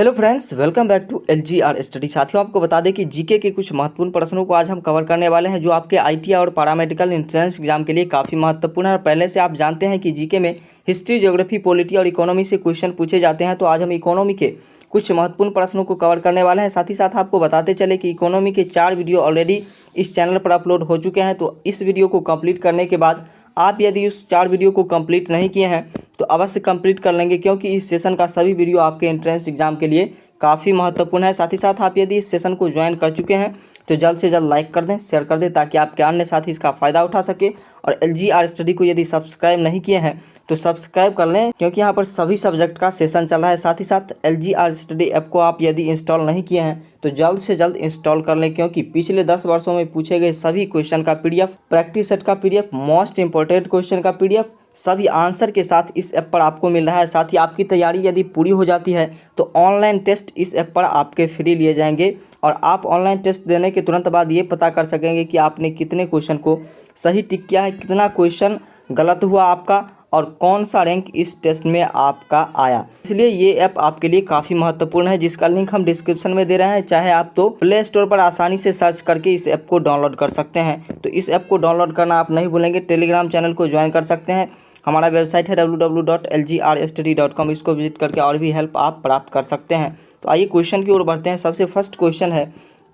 Hello friends, welcome back to LGR study. साथियों, आपको बता दें कि जीके के कुछ महत्वपूर्ण प्रश्नों को आज हम कवर करने वाले हैं जो आपके ITI और पैरामेडिकल एंट्रेंस एग्जाम के लिए काफ़ी महत्वपूर्ण है। और पहले से आप जानते हैं कि जीके में हिस्ट्री, ज्योग्राफी, पॉलिटी और इकोनॉमी से क्वेश्चन पूछे जाते हैं। तो आज हम इकोनॉमी के कुछ महत्वपूर्ण प्रश्नों को कवर करने वाले हैं। साथ ही साथ आपको बताते चले कि इकोनॉमी के 4 वीडियो ऑलरेडी इस चैनल पर अपलोड हो चुके हैं। तो इस वीडियो को कंप्लीट करने के बाद आप यदि उस 4 वीडियो को कंप्लीट नहीं किए हैं तो अवश्य कंप्लीट कर लेंगे, क्योंकि इस सेशन का सभी वीडियो आपके एंट्रेंस एग्जाम के लिए काफ़ी महत्वपूर्ण है। साथ ही साथ आप यदि इस सेशन को ज्वाइन कर चुके हैं तो जल्द से जल्द लाइक कर दें, शेयर कर दें, ताकि आपके अन्य साथी इसका फ़ायदा उठा सके। और LGR स्टडी को यदि सब्सक्राइब नहीं किए हैं तो सब्सक्राइब कर लें, क्योंकि यहाँ पर सभी सब्जेक्ट का सेशन चल रहा है। साथ ही साथ LGR स्टडी ऐप को आप यदि इंस्टॉल नहीं किए हैं तो जल्द से जल्द इंस्टॉल कर लें, क्योंकि पिछले 10 वर्षों में पूछे गए सभी क्वेश्चन का PDF, प्रैक्टिस सेट का PDF, मोस्ट इंपॉर्टेंट क्वेश्चन का PDF सभी आंसर के साथ इस ऐप पर आपको मिल रहा है। साथ ही आपकी तैयारी यदि पूरी हो जाती है तो ऑनलाइन टेस्ट इस ऐप पर आपके फ्री लिए जाएंगे और आप ऑनलाइन टेस्ट देने के तुरंत बाद ये पता कर सकेंगे कि आपने कितने क्वेश्चन को सही टिक किया है, कितना क्वेश्चन गलत हुआ आपका और कौन सा रैंक इस टेस्ट में आपका आया। इसलिए ये ऐप आपके लिए काफ़ी महत्वपूर्ण है, जिसका लिंक हम डिस्क्रिप्शन में दे रहे हैं। चाहे आप तो प्ले स्टोर पर आसानी से सर्च करके इस ऐप को डाउनलोड कर सकते हैं। तो इस ऐप को डाउनलोड करना आप नहीं भूलेंगे। टेलीग्राम चैनल को ज्वाइन कर सकते हैं। हमारा वेबसाइट है www.lgrstudy.com। इसको विजिट करके और भी हेल्प आप प्राप्त कर सकते हैं। तो आइए क्वेश्चन की ओर बढ़ते हैं। सबसे फर्स्ट क्वेश्चन है,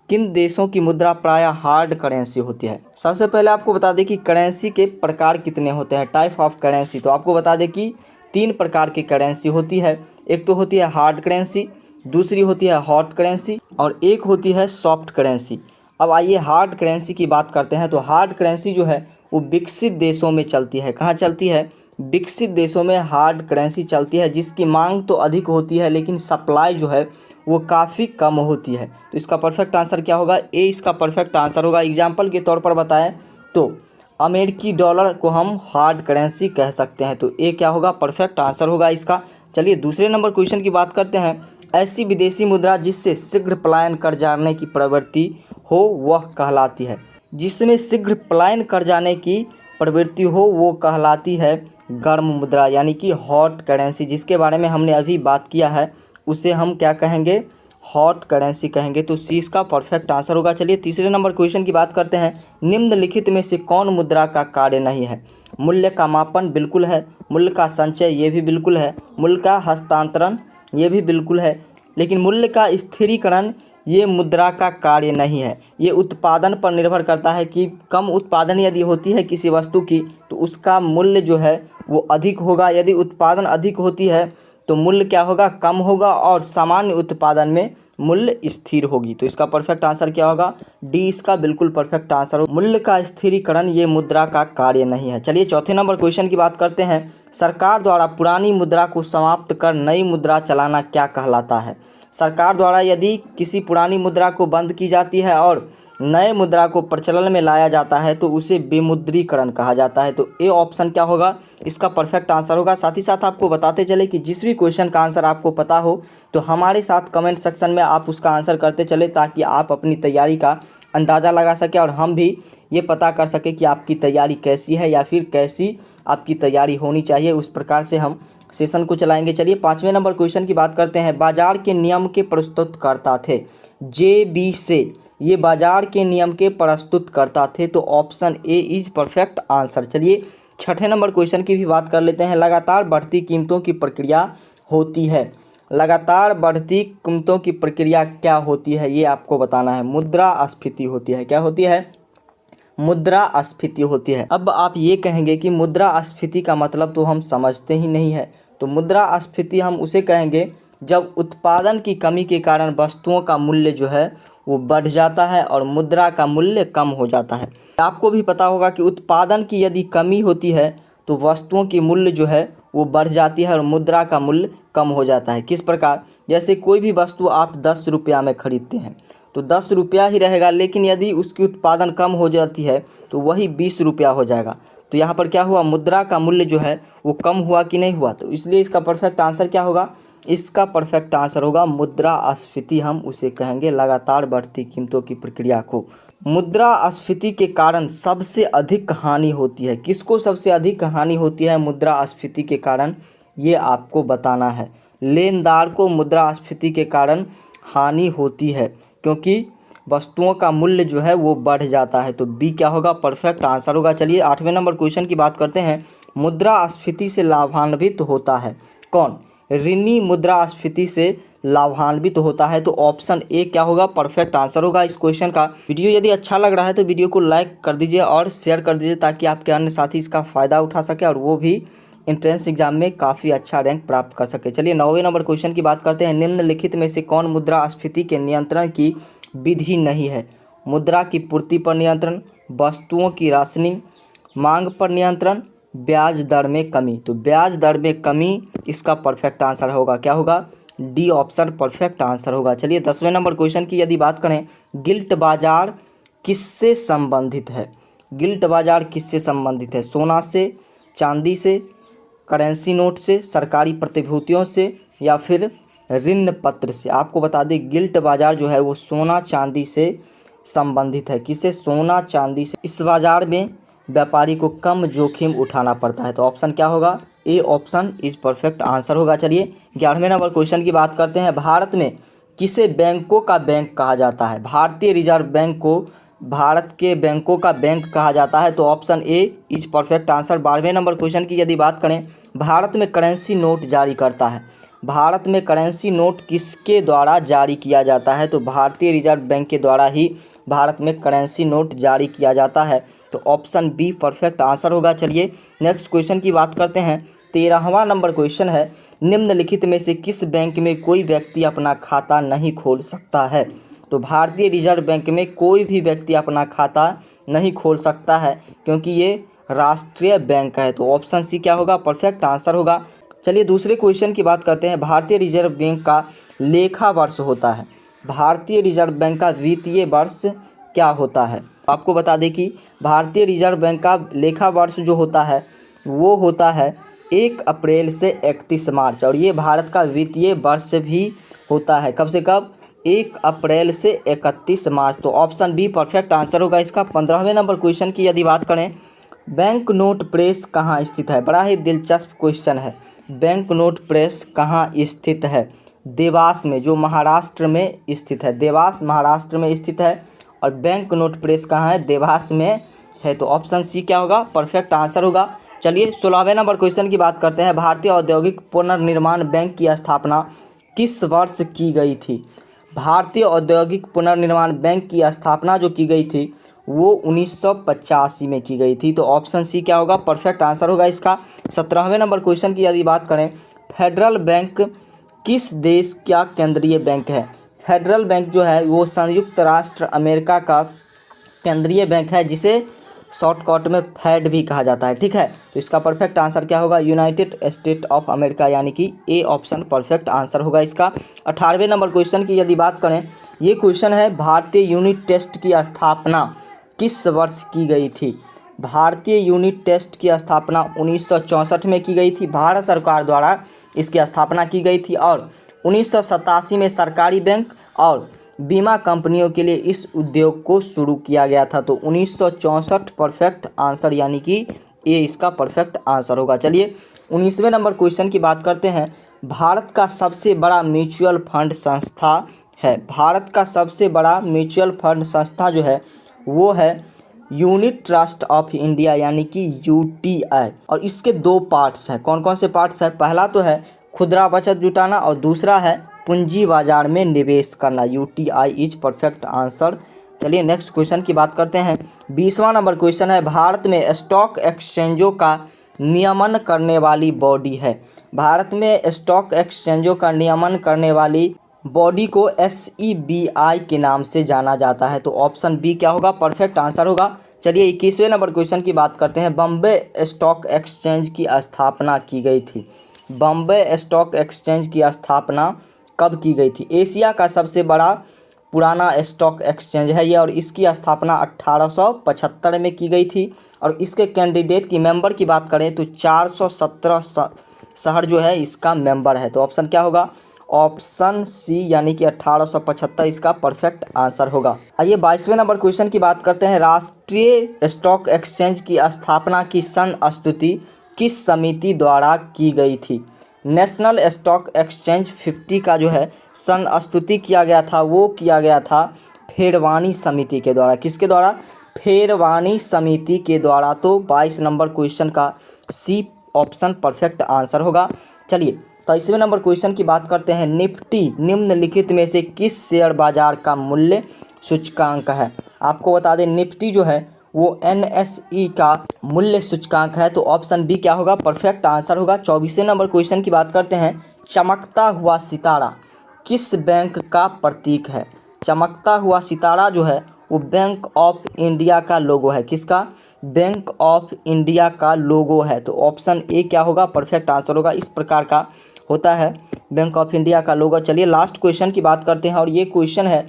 किन देशों की मुद्रा प्रायः हार्ड करेंसी होती है। सबसे पहले आपको बता दें कि करेंसी के प्रकार कितने होते हैं, टाइप ऑफ करेंसी। तो आपको बता दें कि 3 प्रकार की करेंसी होती है। एक तो होती है हार्ड करेंसी, दूसरी होती है हॉट करेंसी और एक होती है सॉफ्ट करेंसी। अब आइए हार्ड करेंसी की बात करते हैं। तो हार्ड करेंसी जो है वो विकसित देशों में चलती है। कहाँ चलती है? विकसित देशों में हार्ड करेंसी चलती है, जिसकी मांग तो अधिक होती है लेकिन सप्लाई जो है वो काफ़ी कम होती है। तो इसका परफेक्ट आंसर क्या होगा? ए इसका परफेक्ट आंसर होगा। एग्जाम्पल के तौर पर बताएं तो अमेरिकी डॉलर को हम हार्ड करेंसी कह सकते हैं। तो ए क्या होगा? परफेक्ट आंसर होगा इसका। चलिए दूसरे नंबर क्वेश्चन की बात करते हैं। ऐसी विदेशी मुद्रा जिससे शीघ्र पलायन कर जाने की प्रवृत्ति हो वह कहलाती है। जिसमें शीघ्र पलायन कर जाने की प्रवृत्ति हो वो कहलाती है गर्म मुद्रा, यानी कि हॉट करेंसी। जिसके बारे में हमने अभी बात किया है उसे हम क्या कहेंगे? हॉट करेंसी कहेंगे। तो सी इसका परफेक्ट आंसर होगा। चलिए तीसरे नंबर क्वेश्चन की बात करते हैं। निम्नलिखित में से कौन मुद्रा का कार्य नहीं है? मूल्य का मापन बिल्कुल है, मूल्य का संचय ये भी बिल्कुल है, मूल्य का हस्तांतरण ये भी बिल्कुल है, लेकिन मूल्य का स्थिरीकरण ये मुद्रा का कार्य नहीं है। ये उत्पादन पर निर्भर करता है कि कम उत्पादन यदि होती है किसी वस्तु की तो उसका मूल्य जो है वो अधिक होगा। यदि उत्पादन अधिक होती है तो मूल्य क्या होगा? कम होगा। और सामान्य उत्पादन में मूल्य स्थिर होगी। तो इसका परफेक्ट आंसर क्या होगा? डी इसका बिल्कुल परफेक्ट आंसर होगा। मूल्य का स्थिरीकरण ये मुद्रा का कार्य नहीं है। चलिए चौथे नंबर क्वेश्चन की बात करते हैं। सरकार द्वारा पुरानी मुद्रा को समाप्त कर नई मुद्रा चलाना क्या कहलाता है? सरकार द्वारा यदि किसी पुरानी मुद्रा को बंद की जाती है और नए मुद्रा को प्रचलन में लाया जाता है तो उसे विमुद्रीकरण कहा जाता है। तो ए ऑप्शन क्या होगा? इसका परफेक्ट आंसर होगा। साथ ही साथ आपको बताते चले कि जिस भी क्वेश्चन का आंसर आपको पता हो तो हमारे साथ कमेंट सेक्शन में आप उसका आंसर करते चले, ताकि आप अपनी तैयारी का अंदाज़ा लगा सके और हम भी ये पता कर सके कि आपकी तैयारी कैसी है या फिर कैसी आपकी तैयारी होनी चाहिए। उस प्रकार से हम सेशन को चलाएंगे। चलिए 5वें नंबर क्वेश्चन की बात करते हैं। बाजार के नियम के प्रस्तुतकर्ता थे। JB से ये बाजार के नियम के प्रस्तुतकर्ता थे। तो option A is perfect answer. चलिए 6ठे नंबर क्वेश्चन की भी बात कर लेते हैं। लगातार बढ़ती कीमतों की प्रक्रिया होती है। लगातार बढ़ती कीमतों की प्रक्रिया क्या होती है ये आपको बताना है। मुद्रास्फीति होती है। क्या होती है? मुद्रास्फीति होती है। अब आप ये कहेंगे कि मुद्रास्फीति का मतलब तो हम समझते ही नहीं है। तो मुद्रास्फीति हम उसे कहेंगे जब उत्पादन की कमी के कारण वस्तुओं का मूल्य जो है वो बढ़ जाता है और मुद्रा का मूल्य कम हो जाता है। आपको भी पता होगा कि उत्पादन की यदि कमी होती है तो वस्तुओं की मूल्य जो है वो बढ़ जाती है और मुद्रा का मूल्य कम हो जाता है। किस प्रकार? जैसे कोई भी वस्तु आप 10 रुपया में खरीदते हैं तो 10 रुपया ही रहेगा, लेकिन यदि उसकी उत्पादन कम हो जाती है तो वही 20 रुपया हो जाएगा। तो यहाँ पर क्या हुआ? मुद्रा का मूल्य जो है वो कम हुआ कि नहीं हुआ? तो इसलिए इसका परफेक्ट आंसर क्या होगा? इसका परफेक्ट आंसर होगा मुद्रास्फीति। हम उसे कहेंगे लगातार बढ़ती कीमतों की प्रक्रिया को। मुद्रास्फीति के कारण सबसे अधिक हानि होती है। किसको सबसे अधिक हानि होती है मुद्रास्फीति के कारण? ये आपको बताना है। लेनदार को मुद्रास्फीति के कारण हानि होती है क्योंकि वस्तुओं का मूल्य जो है वो बढ़ जाता है। तो बी क्या होगा? परफेक्ट आंसर होगा। चलिए 8वें नंबर क्वेश्चन की बात करते हैं। मुद्रास्फीति से लाभान्वित होता है कौन? ऋणी मुद्रास्फीति से लाभान्वित होता है। तो ऑप्शन ए क्या होगा? परफेक्ट आंसर होगा इस क्वेश्चन का। वीडियो यदि अच्छा लग रहा है तो वीडियो को लाइक कर दीजिए और शेयर कर दीजिए ताकि आपके अन्य साथी इसका फ़ायदा उठा सके और वो भी एंट्रेंस एग्जाम में काफ़ी अच्छा रैंक प्राप्त कर सके। चलिए 9वें नंबर क्वेश्चन की बात करते हैं। निम्नलिखित में से कौन मुद्रास्फीति के नियंत्रण की विधि नहीं है? मुद्रा की पूर्ति पर नियंत्रण, वस्तुओं की राशनिंग, मांग पर नियंत्रण, ब्याज दर में कमी। तो ब्याज दर में कमी इसका परफेक्ट आंसर होगा। क्या होगा? डी ऑप्शन परफेक्ट आंसर होगा। चलिए 10वें नंबर क्वेश्चन की यदि बात करें, गिल्ट बाजार किससे संबंधित है? गिल्ट बाजार किससे संबंधित है? सोना से, चांदी से, करेंसी नोट से, सरकारी प्रतिभूतियों से या फिर ऋण पत्र से? आपको बता दें गिल्ट बाजार जो है वो सोना चांदी से संबंधित है। किससे? सोना चांदी से। इस बाजार में व्यापारी को कम जोखिम उठाना पड़ता है। तो ऑप्शन क्या होगा? A option is perfect answer होगा। चलिए 11वें नंबर क्वेश्चन की बात करते हैं। भारत में किसे बैंकों का बैंक कहा जाता है? भारतीय रिजर्व बैंक को भारत के बैंकों का बैंक कहा जाता है। तो option A is perfect answer. 12वें नंबर क्वेश्चन की यदि बात करें, भारत में करेंसी नोट जारी करता है। भारत में करेंसी नोट किसके द्वारा जारी किया जाता है? तो भारतीय रिजर्व बैंक के द्वारा ही भारत में करेंसी नोट जारी किया जाता है। तो ऑप्शन बी परफेक्ट आंसर होगा। चलिए नेक्स्ट क्वेश्चन की बात करते हैं। 13वां नंबर क्वेश्चन है, निम्नलिखित में से किस बैंक में कोई व्यक्ति अपना खाता नहीं खोल सकता है? तो भारतीय रिजर्व बैंक में कोई भी व्यक्ति अपना खाता नहीं खोल सकता है क्योंकि ये राष्ट्रीय बैंक है। तो ऑप्शन सी क्या होगा? परफेक्ट आंसर होगा। चलिए दूसरे क्वेश्चन की बात करते हैं। भारतीय रिजर्व बैंक का लेखा वर्ष होता है। भारतीय रिजर्व बैंक का वित्तीय वर्ष क्या होता है? आपको बता दें कि भारतीय रिजर्व बैंक का लेखा वर्ष जो होता है वो होता है 1 अप्रैल से 31 मार्च और ये भारत का वित्तीय वर्ष भी होता है। कब से कब? 1 अप्रैल से 31 मार्च। तो ऑप्शन बी परफेक्ट आंसर होगा इसका। 15वें नंबर क्वेश्चन की यदि बात करें, बैंक नोट प्रेस कहाँ स्थित है? बड़ा ही दिलचस्प क्वेश्चन है। बैंक नोट प्रेस कहाँ स्थित है? देवास में, जो महाराष्ट्र में स्थित है। देवास महाराष्ट्र में स्थित है और बैंक नोट प्रेस कहाँ है? देवास में है। तो ऑप्शन सी क्या होगा? परफेक्ट आंसर होगा। चलिए 16वें नंबर क्वेश्चन की बात करते हैं। भारतीय औद्योगिक पुनर्निर्माण बैंक की स्थापना किस वर्ष की गई थी? भारतीय औद्योगिक पुनर्निर्माण बैंक की स्थापना जो की गई थी वो 1985 में की गई थी। तो ऑप्शन सी क्या होगा? परफेक्ट आंसर होगा इसका। 17वें नंबर क्वेश्चन की यदि बात करें, फेडरल बैंक किस देश का केंद्रीय बैंक है? फेडरल बैंक जो है वो संयुक्त राष्ट्र अमेरिका का केंद्रीय बैंक है जिसे शॉर्टकट में फेड भी कहा जाता है। ठीक है, तो इसका परफेक्ट आंसर क्या होगा? यूनाइटेड स्टेट ऑफ अमेरिका, यानी कि ए ऑप्शन परफेक्ट आंसर होगा इसका। 18वें नंबर क्वेश्चन की यदि बात करें, ये क्वेश्चन है भारतीय यूनिट टेस्ट की स्थापना किस वर्ष की गई थी? भारतीय यूनिट टेस्ट की स्थापना 1964 में की गई थी। भारत सरकार द्वारा इसकी स्थापना की गई थी और 1987 में सरकारी बैंक और बीमा कंपनियों के लिए इस उद्योग को शुरू किया गया था। तो 1964 परफेक्ट आंसर, यानी कि ए इसका परफेक्ट आंसर होगा। चलिए 19वें नंबर क्वेश्चन की बात करते हैं। भारत का सबसे बड़ा म्यूचुअल फंड संस्था है। भारत का सबसे बड़ा म्यूचुअल फंड संस्था जो है वो है यूनिट ट्रस्ट ऑफ इंडिया, यानी कि यूटीआई। और इसके 2 पार्ट्स हैं। कौन कौन से पार्ट्स हैं? पहला तो है खुदरा बचत जुटाना और दूसरा है पूंजी बाजार में निवेश करना। UTI is perfect answer. चलिए नेक्स्ट क्वेश्चन की बात करते हैं। 20वां नंबर क्वेश्चन है, भारत में स्टॉक एक्सचेंजों का नियमन करने वाली बॉडी है। भारत में स्टॉक एक्सचेंजों का नियमन करने वाली बॉडी को SEBI के नाम से जाना जाता है। तो ऑप्शन बी क्या होगा? परफेक्ट आंसर होगा। चलिए 21वें नंबर क्वेश्चन की बात करते हैं। बॉम्बे स्टॉक एक्सचेंज की स्थापना की गई थी। बॉम्बे स्टॉक एक्सचेंज की स्थापना कब की गई थी? एशिया का सबसे बड़ा पुराना स्टॉक एक्सचेंज है ये और इसकी स्थापना 1875 में की गई थी। और इसके कैंडिडेट की मेंबर की बात करें तो 417 शहर जो है इसका मेंबर है। तो ऑप्शन क्या होगा? ऑप्शन सी, यानी कि 1875 इसका परफेक्ट आंसर होगा। आइए 22वें नंबर क्वेश्चन की बात करते हैं। राष्ट्रीय स्टॉक एक्सचेंज की स्थापना की सन स्तुति किस समिति द्वारा की गई थी? नेशनल स्टॉक एक्सचेंज 50 का जो है संस्तुति किया गया था, वो किया गया था फेरवानी समिति के द्वारा। किसके द्वारा? फेरवानी समिति के द्वारा। तो 22 नंबर क्वेश्चन का सी ऑप्शन परफेक्ट आंसर होगा। चलिए 23वें नंबर क्वेश्चन की बात करते हैं। निफ्टी निम्नलिखित में से किस शेयर बाजार का मूल्य सूचकांक है? आपको बता दें निफ्टी जो है वो NSE का मूल्य सूचकांक है। तो ऑप्शन बी क्या होगा? परफेक्ट आंसर होगा। 24वें नंबर क्वेश्चन की बात करते हैं। चमकता हुआ सितारा किस बैंक का प्रतीक है? चमकता हुआ सितारा जो है वो बैंक ऑफ इंडिया का लोगो है। किसका? बैंक ऑफ इंडिया का लोगो है। तो ऑप्शन ए क्या होगा? परफेक्ट आंसर होगा। इस प्रकार का होता है बैंक ऑफ इंडिया का लोगो। चलिए लास्ट क्वेश्चन की बात करते हैं और ये क्वेश्चन है,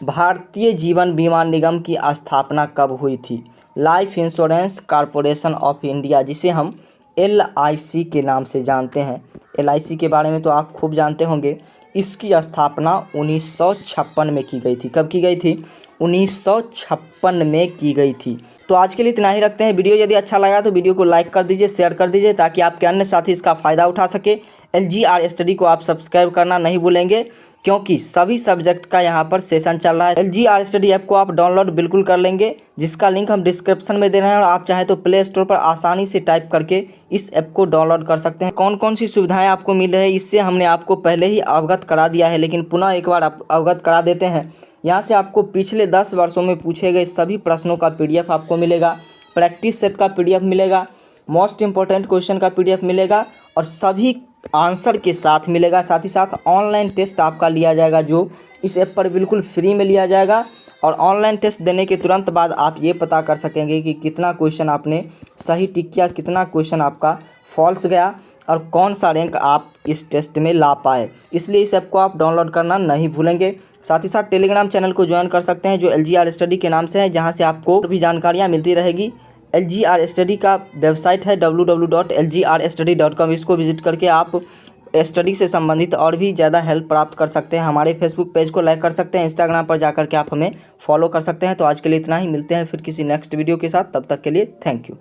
भारतीय जीवन बीमा निगम की स्थापना कब हुई थी? Life insurance corporation of India, जिसे हम LIC के नाम से जानते हैं। LIC के बारे में तो आप खूब जानते होंगे। इसकी स्थापना 1956 में की गई थी। कब की गई थी? 1956 में की गई थी। तो आज के लिए इतना ही रखते हैं। वीडियो यदि अच्छा लगा तो वीडियो को लाइक कर दीजिए, शेयर कर दीजिए ताकि आपके अन्य साथी इसका फ़ायदा उठा सके। LGR स्टडी को आप सब्सक्राइब करना नहीं भूलेंगे क्योंकि सभी सब्जेक्ट का यहाँ पर सेशन चल रहा है। LGR स्टडी ऐप को आप डाउनलोड बिल्कुल कर लेंगे, जिसका लिंक हम डिस्क्रिप्शन में दे रहे हैं और आप चाहें तो प्ले स्टोर पर आसानी से टाइप करके इस ऐप को डाउनलोड कर सकते हैं। कौन कौन सी सुविधाएं आपको मिल रही है इससे हमने आपको पहले ही अवगत करा दिया है, लेकिन पुनः एक बार अवगत करा देते हैं। यहाँ से आपको पिछले 10 वर्षों में पूछे गए सभी प्रश्नों का PDF आपको मिलेगा, प्रैक्टिस सेट का PDF मिलेगा, मोस्ट इंपॉर्टेंट क्वेश्चन का PDF मिलेगा और सभी आंसर के साथ मिलेगा। साथ ही साथ ऑनलाइन टेस्ट आपका लिया जाएगा, जो इस ऐप पर बिल्कुल फ्री में लिया जाएगा। और ऑनलाइन टेस्ट देने के तुरंत बाद आप ये पता कर सकेंगे कि कितना क्वेश्चन आपने सही टिक किया, कितना क्वेश्चन आपका फॉल्स गया और कौन सा रैंक आप इस टेस्ट में ला पाए। इसलिए इस ऐप को आप डाउनलोड करना नहीं भूलेंगे। साथ ही साथ टेलीग्राम चैनल को ज्वाइन कर सकते हैं जो LGR स्टडी के नाम से है, जहाँ से आपको भी जानकारियाँ मिलती रहेगी। LGR स्टडी का वेबसाइट है www.lgrstudy.com। इसको विजिट करके आप स्टडी से संबंधित और भी ज़्यादा हेल्प प्राप्त कर सकते हैं। हमारे फेसबुक पेज को लाइक कर सकते हैं, इंस्टाग्राम पर जाकर के आप हमें फॉलो कर सकते हैं। तो आज के लिए इतना ही, मिलते हैं फिर किसी नेक्स्ट वीडियो के साथ। तब तक के लिए थैंक यू।